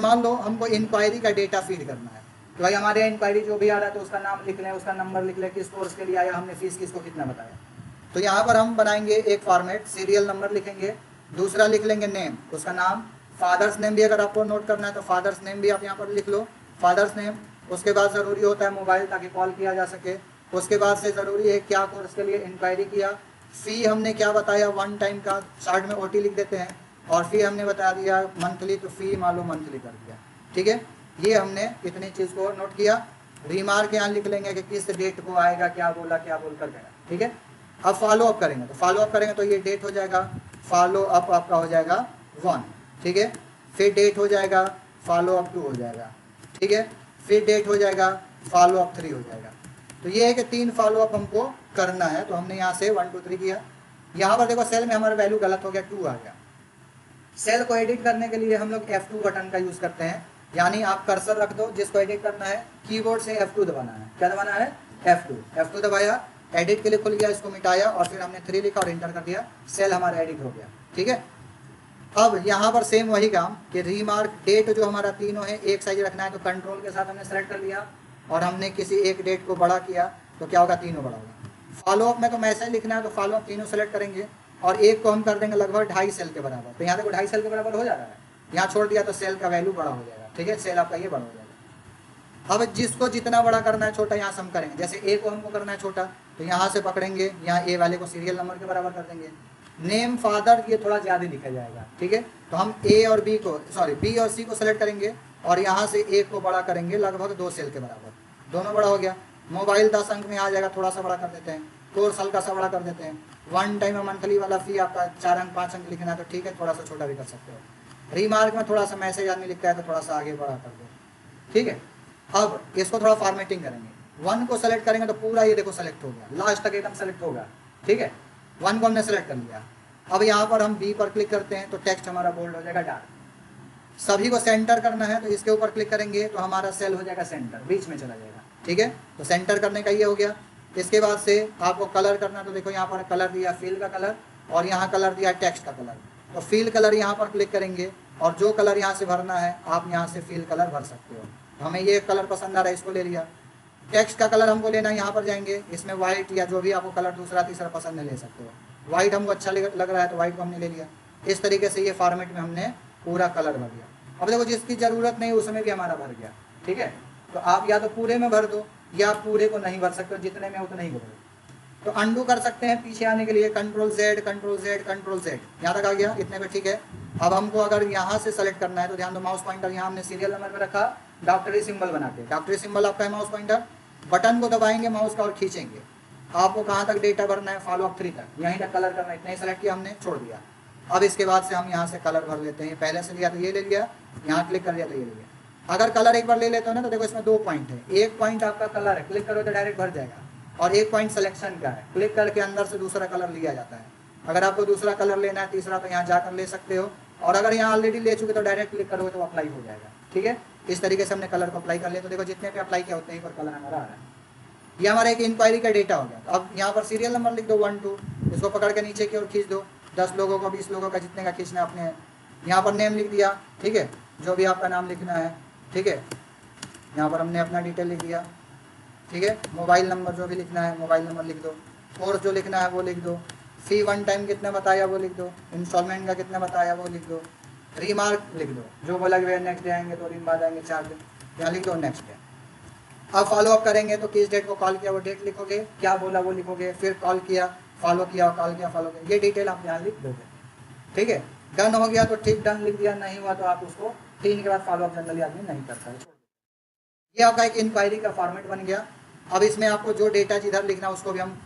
मान लो हमको इंक्वायरी का डेटा फीड करना है, तो भाई हमारे यहाँ इंक्वायरी जो भी आ रहा है तो उसका नाम लिख लें, उसका नंबर लिख लें, किस कोर्स के लिए आया, हमने फीस किसको कितना बताया। तो यहाँ पर हम बनाएंगे एक फॉर्मेट, सीरियल नंबर लिखेंगे, दूसरा लिख लेंगे नेम, उसका नाम, फादर्स नेम भी अगर आपको नोट करना है तो फादर्स नेम भी आप यहाँ पर लिख लो, फादर्स नेम। उसके बाद ज़रूरी होता है मोबाइल ताकि कॉल किया जा सके। उसके बाद से ज़रूरी है क्या कोर्स के लिए इंक्वायरी किया, फ़ी हमने क्या बताया 1 टाइम का, चार्ट में OT लिख देते हैं, और फ़ी हमने बता दिया मंथली, तो फ़ी मान लो मंथली कर दिया। ठीक है, ये हमने इतनी चीज़ को नोट किया। रिमार्क यहाँ लिख लेंगे कि किस डेट को आएगा, क्या बोला, क्या बोल कर गया। ठीक है, अब फॉलो अप करेंगे, तो फॉलो अप करेंगे तो ये डेट हो जाएगा, फॉलो अप आपका हो जाएगा 1। ठीक है, फिर डेट हो जाएगा, फॉलो अप 2 हो जाएगा। ठीक है, फिर डेट हो जाएगा, फॉलो अप 3 हो जाएगा। तो ये है कि 3 फॉलो अप हमको करना है। तो हमने यहाँ से 1 2 3 किया। यहाँ पर देखो सेल में हमारा वैल्यू गलत हो गया, 2 आ गया। सेल को एडिट करने के लिए हम लोग F2 बटन का यूज़ करते हैं, यानी आप कर्सर रख दो, जिसको एडिट करना है कीबोर्ड से F2 दबाना है। क्या दबाना है? F2 दबाया, एडिट के लिए खुल गया, इसको मिटाया और फिर हमने 3 लिखा और इंटर कर दिया, सेल हमारा एडिट हो गया। ठीक है, अब यहाँ पर सेम वही काम कि रीमार्क डेट जो हमारा तीनों है एक साइज रखना है, तो कंट्रोल के साथ हमने सेलेक्ट कर लिया और हमने किसी एक डेट को बड़ा किया, तो क्या होगा, तीनों बड़ा होगा। फॉलो अप में तो मैसेज लिखना है, तो फॉलो अप तीनों सेलेक्ट करेंगे और एक को हम कर देंगे लगभग 2.5 सेल के बराबर। तो यहाँ देखो 2.5 सेल के बराबर हो जा रहा है, यहाँ छोड़ दिया तो सेल का वैल्यू बड़ा हो जाएगा। ठीक है, सेल आपका ये बड़ा हो जाएगा। अब जिसको जितना बड़ा करना है छोटा, यहाँ से हम करेंगे, जैसे ए को हमको करना है छोटा, तो यहाँ से पकड़ेंगे, यहाँ ए वाले को सीरियल नंबर के बराबर कर देंगे। नेम फादर ये थोड़ा ज़्यादा लिखा जाएगा। ठीक है, तो हम बी और सी को सेलेक्ट करेंगे और यहाँ से ए को बड़ा करेंगे लगभग 2 सेल के बराबर, दोनों बड़ा हो गया। मोबाइल 10 अंक में आ जाएगा, थोड़ा सा बड़ा कर देते हैं। कोर्स हल्का सा बड़ा कर देते हैं। 1 टाइम मंथली वाला फ़ी आपका 4 अंक 5 अंक लिखना है, तो ठीक है, थोड़ा सा छोटा भी कर सकते हो। रीमार्क में थोड़ा सा मैसेज आदमी लिखता है, तो थोड़ा सा आगे बड़ा कर दो। ठीक है, अब इसको थोड़ा फॉर्मेटिंग करेंगे। 1 को सेलेक्ट करेंगे तो पूरा ये देखो सेलेक्ट हो गया, लास्ट तक एकदम सेलेक्ट होगा। ठीक है, 1 को हमने सेलेक्ट कर लिया। अब यहाँ पर हम बी पर क्लिक करते हैं तो टेक्स्ट हमारा बोल्ड हो जाएगा डार्क। सभी को सेंटर करना है तो इसके ऊपर क्लिक करेंगे तो हमारा सेल हो जाएगा सेंटर, बीच में चला जाएगा। ठीक है, तो सेंटर करने का ये हो गया। इसके बाद से आपको कलर करना, तो देखो यहाँ पर कलर दिया फील का कलर और यहाँ कलर दिया टेक्स्ट का कलर। तो फील कलर यहाँ पर क्लिक करेंगे और जो कलर यहाँ से भरना है आप यहाँ से फील कलर भर सकते हो। तो हमें ये कलर पसंद आ रहा है, इसको ले लिया। टेक्स्ट का कलर हमको लेना है, यहाँ पर जाएंगे, इसमें वाइट या जो भी आपको कलर दूसरा तीसरा पसंद है ले सकते हो। वाइट हमको अच्छा लग रहा है तो वाइट को हमने ले लिया। इस तरीके से ये फॉर्मेट में हमने पूरा कलर भर दिया। अब देखो जिसकी ज़रूरत नहीं उसमें भी हमारा भर गया। ठीक है, तो आप या तो पूरे में भर दो या पूरे को नहीं भर सकते हो, जितने में उतने ही भरो। तो अंडू कर सकते हैं पीछे आने के लिए, कंट्रोल जेड यहाँ तक आ गया, इतने पे ठीक है। अब हमको अगर यहाँ से सेलेक्ट करना है तो ध्यान दो, माउस पॉइंटर यहाँ हमने सीरियल नंबर पे रखा, डॉक्टरी सिंबल बना के। डॉक्टरी सिंबल आपका है माउस पॉइंटर, बटन को दबाएंगे माउस का और खींचेंगे। आपको कहाँ तक डेटा भरना है, फॉलो अप 3 तक, यहीं तक कलर करना है, इतना ही सेलेक्ट किया हमने, छोड़ दिया। अब इसके बाद से हम यहाँ से कलर भर लेते हैं। पहले से लिया तो ये ले लिया, यहाँ क्लिक कर दिया तो ये ले लिया। अगर कलर एक बार ले लेते हो ना तो देखो इसमें 2 पॉइंट है। एक पॉइंट आपका कलर है, क्लिक करो तो डायरेक्ट भर जाएगा, और एक पॉइंट सिलेक्शन का है, क्लिक करके अंदर से दूसरा कलर लिया जाता है। अगर आपको दूसरा कलर लेना है तीसरा, तो यहाँ जाकर ले सकते हो, और अगर यहाँ ऑलरेडी ले चुके तो डायरेक्ट क्लिक करोगे तो अप्लाई हो जाएगा। ठीक है, इस तरीके से हमने कलर को अप्लाई कर लिया। तो देखो जितने पे अप्लाई किया उतने ही पर कलर हमारा आ रहा है। ये हमारा एक इंक्वायरी का डेटा हो गया। तो अब यहाँ पर सीरियल नंबर लिख दो 1 2, इसको पकड़ के नीचे की ओर खींच दो, 10 लोगों का 20 लोगों का जितने का खींचना है अपने। यहाँ पर नेम लिख दिया, ठीक है, जो भी आपका नाम लिखना है। ठीक है, यहाँ पर हमने अपना डिटेल लिख दिया। ठीक है, मोबाइल नंबर जो भी लिखना है मोबाइल नंबर लिख दो, कोर्स जो लिखना है वो लिख दो, फ़ी 1 टाइम कितना बताया वो लिख दो, इंस्टॉलमेंट का कितना बताया वो लिख दो, रीमार्क लिख दो, जो बोला कि नेक्स्ट डे आएंगे 2 दिन बाद आएंगे 4 दिन, यहाँ लिख दो नेक्स्ट डे। अब फॉलो अप करेंगे तो किस डेट को कॉल किया वो डेट लिखोगे, क्या बोला वो लिखोगे, फिर कॉल किया, फॉलो किया, कॉल किया, फॉलो किया, ये डिटेल आप यहाँ लिख दोगे। ठीक है, डन हो गया तो ठीक, डन लिख दिया, नहीं हुआ तो आप उसको 3 के बाद फॉलो अप जनरली आदमी नहीं करता है। ये आपका एक इंक्वायरी का फॉर्मेट बन गया। अब इसमें आपको जो डेटा जिधर लिखना है उसको भी हम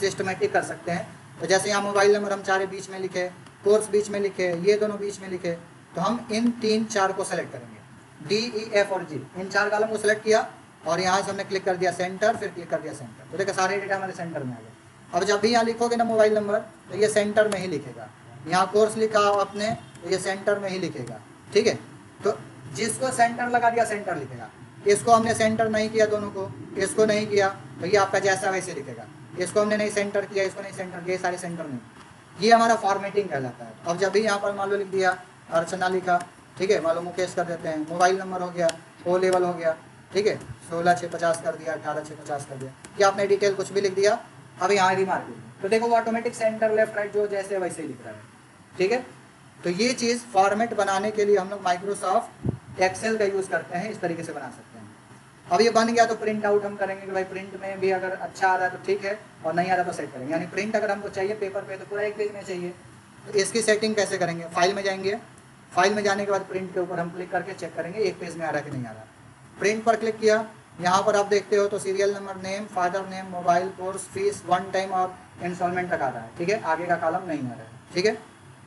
सिस्टमेटिक कर सकते हैं। तो जैसे यहाँ मोबाइल नंबर हम 4 बीच में लिखे, कोर्स बीच में लिखे, ये दोनों बीच में लिखे, तो हम इन 3-4 को सेलेक्ट करेंगे, D, E, F और G, इन 4 कॉलम को सेलेक्ट किया और यहाँ से हमने क्लिक कर दिया सेंटर, फिर क्लिक कर दिया सेंटर। तो देखो सारे डेटा हमारे सेंटर में आ गए। अब जब भी यहाँ लिखोगे ना मोबाइल नंबर तो ये सेंटर में ही लिखेगा। यहाँ कोर्स लिखा हो आपने तो ये सेंटर में ही लिखेगा। ठीक है, तो जिसको सेंटर लगा दिया सेंटर लिखेगा। इसको हमने सेंटर नहीं किया, दोनों को, इसको नहीं किया, तो ये आपका जैसा वैसे लिखेगा। इसको हमने नहीं सेंटर किया, इसको नहीं सेंटर किया, सारे सेंटर नहीं। ये हमारा फॉर्मेटिंग कहलाता है। अब जब भी यहाँ पर मान लो लिख दिया अर्चना लिखा, ठीक है, मान लो मुकेश कर देते हैं, मोबाइल नंबर हो गया, ओ लेवल हो गया, ठीक है, 16,650 कर दिया, 18,650 कर दिया, या आपने डिटेल कुछ भी लिख दिया। अब यहाँ रिमार्क, तो देखो वो ऑटोमेटिक सेंटर लेफ्ट राइट जो जैसे वैसे ही लिख रहा है, ठीक है। तो ये चीज़ फॉर्मेट बनाने के लिए हम लोग माइक्रोसॉफ्ट एक्सेल का यूज़ करते हैं, इस तरीके से बना सकते हैं। अब ये बन गया तो प्रिंट आउट हम करेंगे कि भाई प्रिंट में भी अगर अच्छा आ रहा है तो ठीक है, और नहीं आ रहा तो सेट करेंगे। यानी प्रिंट अगर हमको चाहिए पेपर पे तो पूरा एक पेज में चाहिए, तो इसकी सेटिंग कैसे करेंगे, फाइल में जाएंगे, फाइल में जाने के बाद प्रिंट के ऊपर हम क्लिक करके चेक करेंगे एक पेज में आ रहा है कि नहीं आ रहा। प्रिंट पर क्लिक किया, यहाँ पर आप देखते हो तो serial number, name, father name, mobile, course, fees, one time और इंस्टॉलमेंट तक आ रहा है, ठीक है, आगे का कॉलम नहीं आ रहा है, ठीक है।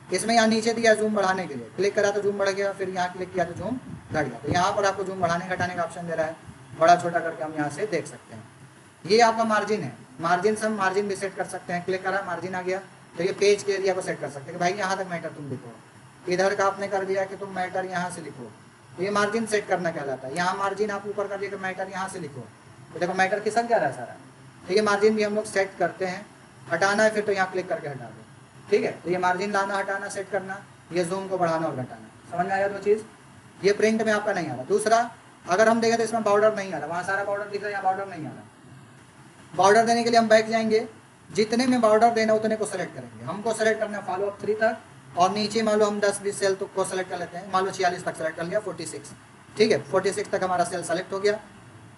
इसमें यहाँ नीचे दिया जूम बढ़ाने के लिए, क्लिक करा तो जूम बढ़ गया, फिर यहाँ क्लिक किया तो जूम घट गया। तो यहाँ पर आपको जूम बढ़ाने घटाने का ऑप्शन दे रहा है, बड़ा छोटा करके हम यहाँ से देख सकते हैं। ये आपका मार्जिन है, मार्जिन से हम मार्जिन भी सेट कर सकते हैं, क्लिक करा मार्जिन आ गया, तो ये पेज के एरिया को सेट कर सकते हैं कि भाई यहाँ तक मैटर तुम लिखो, इधर का आपने कर दिया कि तुम मैटर यहाँ से लिखो, ये मार्जिन सेट करना कहलाता है। यहाँ मार्जिन आप ऊपर कर दिया कि मैटर यहाँ से लिखो, तो देखो मैटर खिसक जा रहा है सारा, ठीक है। मार्जिन भी हम लोग सेट करते हैं, हटाना है फिर तो यहाँ क्लिक करके हटा दो, ठीक है। तो ये मार्जिन लाना हटाना सेट करना, ये जूम को बढ़ाना और घटाना, समझ में आया दो चीज़। ये प्रिंट में आपका नहीं आ रहा। दूसरा, अगर हम देखें तो इसमें बॉर्डर नहीं आ रहा, वहाँ सारा बॉर्डर दिख रहा है, यहाँ बॉर्डर नहीं आ रहा। बॉर्डर देने के लिए हम बैक जाएंगे, जितने में बॉर्डर देना उतने को सेलेक्ट करेंगे। हमको सेलेक्ट करना है फॉलो अप 3 तक, और नीचे मान लो हम 10-20 सेल तो को सेलेक्ट कर लेते हैं, मान लो 46 तक सेलेक्ट कर लिया, 46, ठीक है, 46 तक हमारा सेल सेलेक्ट हो गया।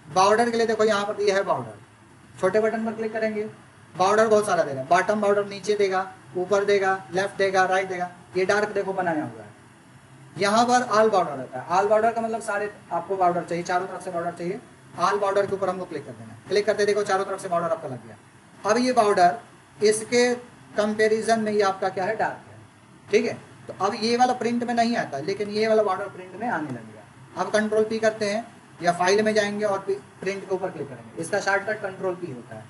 बॉर्डर के लिए देखो यहाँ पर दिया है बॉर्डर, छोटे बटन पर क्लिक करेंगे, बॉर्डर बहुत सारा देगा, बॉटम बॉर्डर नीचे देगा, ऊपर देगा, लेफ्ट देगा, राइट देगा, ये डार्क देखो बनाया हुआ है। यहाँ पर ऑल बॉर्डर रहता है, ऑल बॉर्डर का मतलब सारे आपको बॉर्डर चाहिए, चारों तरफ से बॉर्डर चाहिए, ऑल बॉर्डर के ऊपर हमको क्लिक कर देना, क्लिक करते देखो चारों तरफ से बॉर्डर आपका लग गया। अब ये बॉर्डर इसके कंपैरिजन में ये आपका क्या है, डार्क है, ठीक है। तो अब ये वाला प्रिंट में नहीं आता, लेकिन ये वाला बॉर्डर प्रिंट में आने लगेगा। अब कंट्रोल पी करते हैं, या फाइल में जाएंगे और प्रिंट के ऊपर क्लिक करेंगे, इसका शॉर्टकट कंट्रोल पी होता है।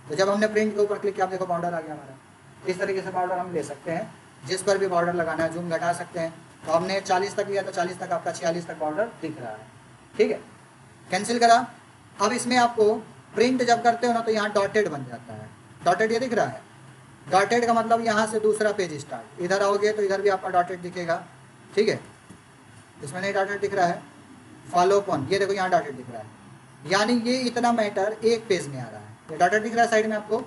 तो जब हमने प्रिंट के ऊपर क्लिक किया, आप देखो बॉर्डर आ गया हमारा। इस तरीके से बॉर्डर हम ले सकते हैं, जिस पर भी बॉर्डर लगाना है, जूम घटा सकते हैं। तो हमने 40 तक लिया तो 40 तक आपका 46 तक बॉर्डर दिख रहा है, ठीक है। कैंसिल करा। अब इसमें आपको प्रिंट जब करते हो ना तो यहाँ डॉटेड बन जाता है, डॉटेड ये दिख रहा है, डॉटेड का मतलब यहाँ से दूसरा पेज स्टार्ट, इधर आओगे तो इधर भी आपका डॉटेड दिखेगा, ठीक है। इसमें नहीं डॉटेड दिख रहा है, फॉलो ऑन, ये देखो यहाँ डॉटेड दिख रहा है, यानी ये इतना मैटर एक पेज में आ रहा है। ये डॉटेड दिख रहा है साइड में आपको,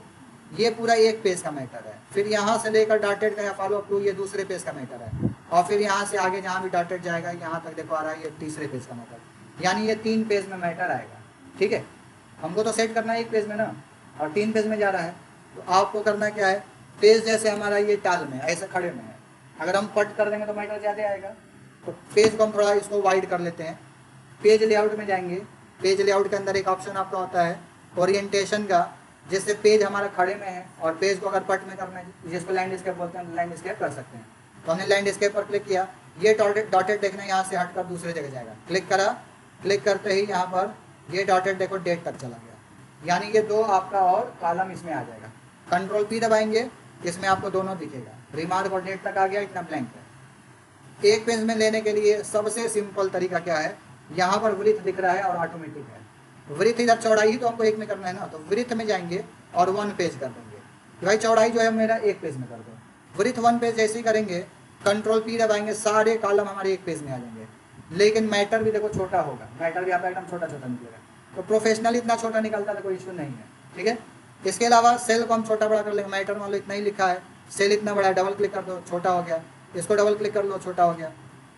ये पूरा एक पेज का मैटर है। फिर यहाँ से लेकर डॉटेड का या फॉलो अप टू ये दूसरे पेज का मैटर है, और फिर यहाँ से आगे जहाँ भी डॉटेड जाएगा यहाँ तक देखो आ रहा है ये तीसरे पेज का मैटर, यानी ये 3 पेज में मैटर आएगा, ठीक है। हमको तो सेट करना है 1 पेज में ना, और 3 पेज में जा रहा है। तो आपको करना क्या है, पेज जैसे हमारा ये टाल में ऐसे खड़े में है, अगर हम पट कर देंगे तो मैटर ज़्यादा आएगा। तो पेज को हम थोड़ा इसको वाइड कर लेते हैं, पेज लेआउट में जाएंगे, पेज लेआउट के अंदर एक ऑप्शन आपका होता है ओरिएंटेशन का, जिससे पेज हमारा खड़े में है और पेज को अगर पट में करना है, जिसको लैंडस्केप बोलते हैं, लैंडस्केप कर सकते हैं। तो हमने लैंडस्केप पर क्लिक किया, ये डॉटेड देखना यहाँ से हटकर दूसरे जगह जाएगा, क्लिक करा, क्लिक करते ही यहाँ पर ये डॉटेड देखो डेट तक चला गया, यानी ये 2 आपका और कॉलम इसमें आ जाएगा। कंट्रोल पी दबाएंगे, इसमें आपको दोनों दिखेगा, रिमार्क और डेट तक आ गया, इतना ब्लैंक है। एक पेज में लेने के लिए सबसे सिंपल तरीका क्या है, यहाँ पर विड्थ दिख रहा है और ऑटोमेटिक है, विड्थ इधर चौड़ाई ही तो हमको 1 में करना है ना, तो विड्थ में जाएंगे और 1 पेज कर देंगे, भाई चौड़ाई जो है मेरा 1 पेज में कर दो। विड्थ 1 पेज जैसे ही करेंगे, कंट्रोल पी दबाएंगे, सारे कॉलम हमारे 1 पेज में आ जाएंगे, लेकिन मैटर भी देखो छोटा होगा, मैटर भी आपका एकदम छोटा छोटा निकलेगा। तो प्रोफेशनल इतना छोटा निकलता तो कोई इशू नहीं है, ठीक है। इसके अलावा सेल को हम छोटा बड़ा कर लेंगे, मैटर मान लो इतना ही लिखा है, सेल इतना बड़ा है, डबल क्लिक कर दो छोटा हो गया, इसको डबल क्लिक कर लो छोटा हो गया,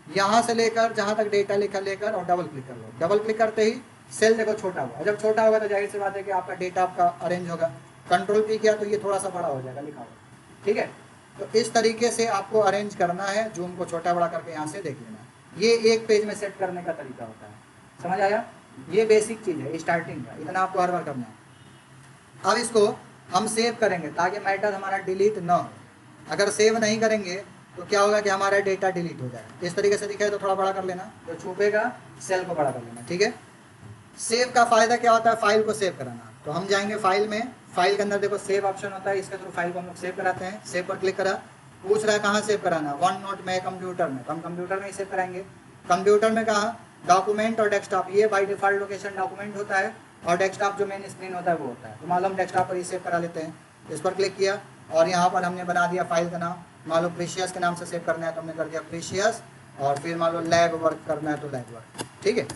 यहाँ से लेकर जहाँ तक डेटा लिखा लेकर और डबल क्लिक कर लो, डबल क्लिक करते ही सेल देखो छोटा हुआ। जब छोटा होगा तो जाहिर सी बात है कि आपका डेटा आपका अरेंज होगा, कंट्रोल पी किया तो ये थोड़ा सा बड़ा हो जाएगा लिखा हुआ, ठीक है। तो इस तरीके से आपको अरेंज करना है, जूम को छोटा बड़ा करके यहाँ से देख लेना, ये 1 पेज में सेट करने का तरीका होता है, समझ आया। ये बेसिक चीज़ है स्टार्टिंग का, इतना आपको हर बार करना है। अब इसको हम सेव करेंगे ताकि मैटर हमारा डिलीट ना हो, अगर सेव नहीं करेंगे तो क्या होगा कि हमारा डेटा डिलीट हो जाएगा। इस तरीके से दिखे तो थोड़ा बड़ा कर लेना, तो छुपेगा सेल को बड़ा कर लेना, ठीक है। सेव का फ़ायदा क्या होता है, फाइल को सेव कराना। तो हम जाएंगे फाइल में, फाइल के अंदर देखो सेव ऑप्शन होता है, इसके थ्रू फाइल को हम लोग सेव कराते हैं। सेव पर क्लिक करा, पूछ रहा है कहाँ सेव कराना, वन नोट में, कंप्यूटर में, तो हम कंप्यूटर में ही सेव कराएंगे। कंप्यूटर में कहाँ, डॉक्यूमेंट और डेस्कटॉप, ये बाई डिफॉल्ट लोकेशन डॉक्यूमेंट होता है और डेस्कटॉप जो मेन स्क्रीन होता है वो होता है। तो मान लो हम डेस्कटॉप पर ही सेव करा लेते हैं, इस पर क्लिक किया और यहाँ पर हमने बना दिया फाइल का नाम, मान लो प्रीशियस के नाम से सेव करना है तो हमने कर दिया प्रीशियस और फिर मान लो लैब वर्क करना है तो लैब वर्क, ठीक है।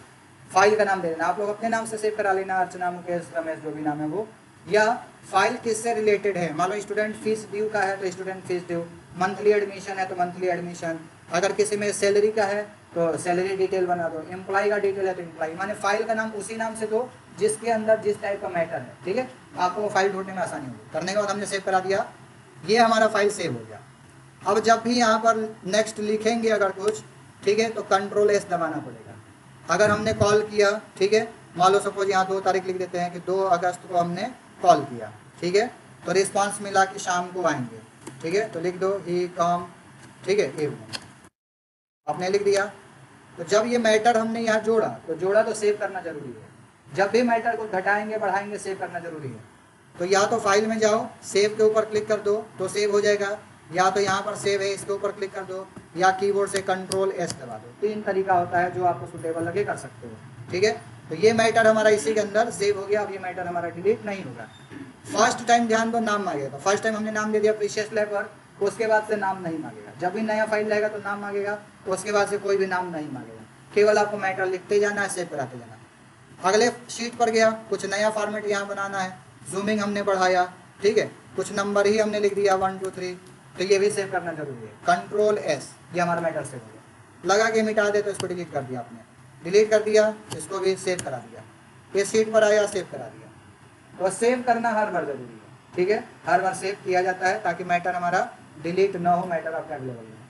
फाइल का नाम दे देना, आप लोग अपने नाम से सेव करा लेना, अर्चना, मुकेश, रमेश, जो भी नाम है वो। या फाइल किससे रिलेटेड है, मान लो स्टूडेंट फीस ड्यू का है तो student fees due, monthly admission है तो मंथली एडमिशन, अगर किसी में सैलरी का है तो सैलरी डिटेल बना दो, एम्प्लॉय का डिटेल है तो एम्प्लॉय, माने फाइल का नाम उसी नाम से दो जिसके अंदर जिस टाइप का मैटर है, ठीक है। आपको वो फाइल ढूंढने में आसानी होगी। करने के बाद हमने सेव करा दिया, ये हमारा फाइल सेव हो गया। अब जब भी यहाँ पर नेक्स्ट लिखेंगे अगर कुछ, ठीक है, तो कंट्रोल एस दबाना पड़ेगा। अगर हमने कॉल किया, ठीक है, मान लो सपोज यहाँ 2 तारीख लिख देते हैं कि 2 अगस्त को हमने कॉल किया, ठीक है, तो रिस्पांस मिला कि शाम को आएंगे, ठीक है, तो लिख दो ही कम, ठीक है, इवनिंग, आपने लिख दिया। तो जब ये मैटर हमने यहाँ जोड़ा तो सेव करना जरूरी है। जब भी मैटर को घटाएंगे बढ़ाएंगे सेव करना जरूरी है। तो या तो फाइल में जाओ, सेव के ऊपर क्लिक कर दो तो सेव हो जाएगा, या तो यहाँ पर सेव है इसके ऊपर क्लिक कर दो, या कीबोर्ड से कंट्रोल एस दबा दो। 3 तरीका होता है जो आपको सुटेबल लगे कर सकते हो, ठीक है। तो ये मैटर हमारा इसी के अंदर सेव हो गया। अब ये मैटर हमारा डिलीट नहीं होगा। फर्स्ट टाइम ध्यान दो, नाम मांगेगा। फर्स्ट टाइम हमने नाम दे दिया प्रीशियस लेबर, उसके बाद से नाम नहीं मांगेगा। जब भी नया फाइल रहेगा तो नाम मांगेगा, उसके बाद से कोई भी नाम नहीं मांगेगा। केवल आपको मैटर लिखते जाना है, सेव कराते जाना है। अगले शीट पर गया, कुछ नया फॉर्मेट यहाँ बनाना है, जूमिंग हमने बढ़ाया, ठीक है, कुछ नंबर ही हमने लिख दिया 1 2 3, तो ये भी सेव करना जरूरी है। कंट्रोल एस, ये हमारा मैटर सेव हो गया। लगा के मिटा दे तो इसको डिलीट कर दिया आपने, डिलीट कर दिया, इसको भी सेव करा दिया। ये शीट पर आया, सेव करा दिया। तो सेव करना हर बार जरूरी है, ठीक है, हर बार सेव किया जाता है ताकि मैटर हमारा डिलीट ना हो, मैटर आपका अवेलेबल है।